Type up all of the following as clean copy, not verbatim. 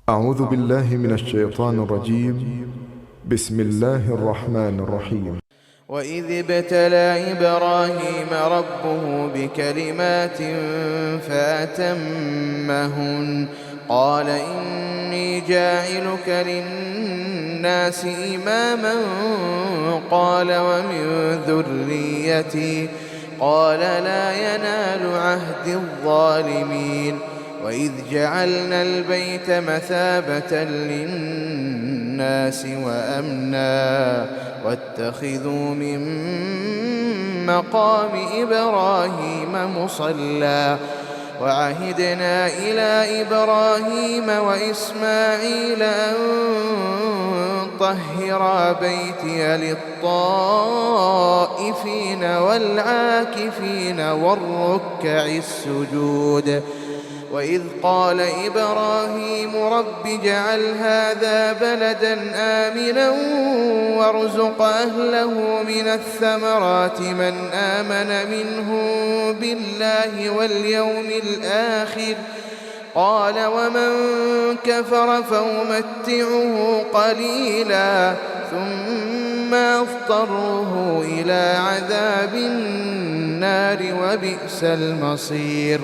أعوذ بالله من الشيطان الرجيم. بسم الله الرحمن الرحيم. وإذ ابتلى إبراهيم ربه بكلمات فأتمهن قال إني جاعلك للناس إماما قال ومن ذريتي قال لا ينال عهد الظالمين وإذ جعلنا البيت مثابة للناس وأمنا واتخذوا من مقام إبراهيم مصلى وعهدنا إلى إبراهيم وإسماعيل أن طهرا بيتي للطائفين والعاكفين والركع السجود وإذ قال إبراهيم رب اجعل هذا بلدا آمنا وارزق أهله من الثمرات من آمن منهم بالله واليوم الآخر قال ومن كفر فأمتعه قليلا ثم أضطره إلى عذاب النار وبئس المصير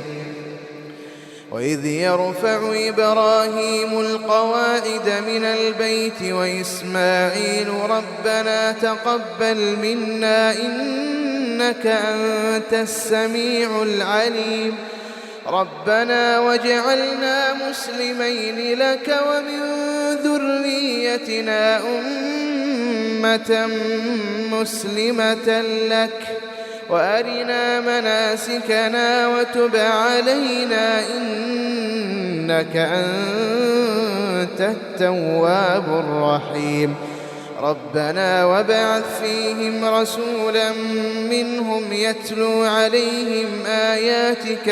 وإذ يرفع إبراهيم القواعد من البيت وإسماعيل ربنا تقبل منا إنك أنت السميع العليم ربنا واجعلنا مسلمين لك ومن ذريتنا أمة مسلمة لك وأرنا مناسكنا وتب علينا إنك أنت التواب الرحيم ربنا وابعث فيهم رسولا منهم يتلو عليهم آياتك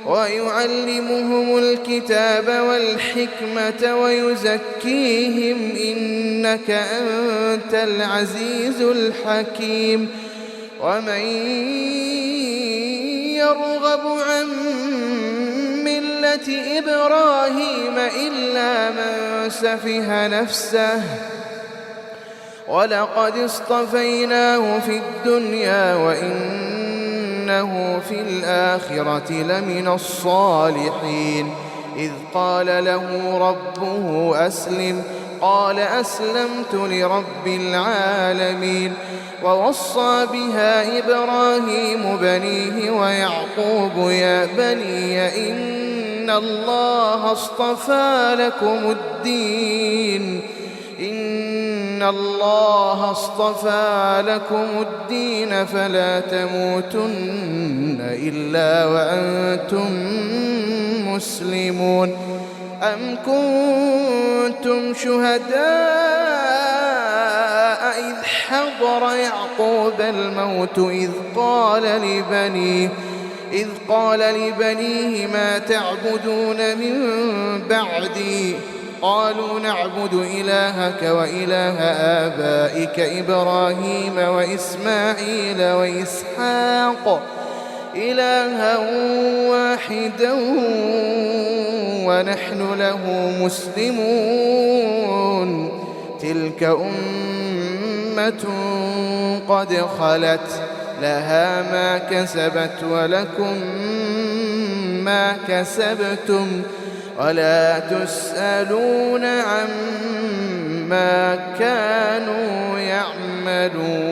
ويعلمهم الكتاب والحكمة ويزكيهم إنك أنت العزيز الحكيم ومن يرغب عن ملة إبراهيم إلا من سفه نفسه ولقد اصطفيناه في الدنيا وإنه في الآخرة لمن الصالحين إذ قال له ربه أسلم قال أسلمت لرب العالمين ووصى بها إبراهيم بنيه ويعقوب يا بني إن الله اصطفى لكم الدين فلا تموتن إلا وأنتم مسلمون أم كنتم شهداء إذ حضر يعقوب الموت إذ قال لبنيه ما تعبدون من بعدي قالوا نعبد إلهك وإله آبائك إبراهيم وإسماعيل وإسحاق إلها واحدا ونحن له مسلمون تلك أمة قد خلت لها ما كسبت ولكم ما كسبتم ولا تسألون عما كانوا يعملون.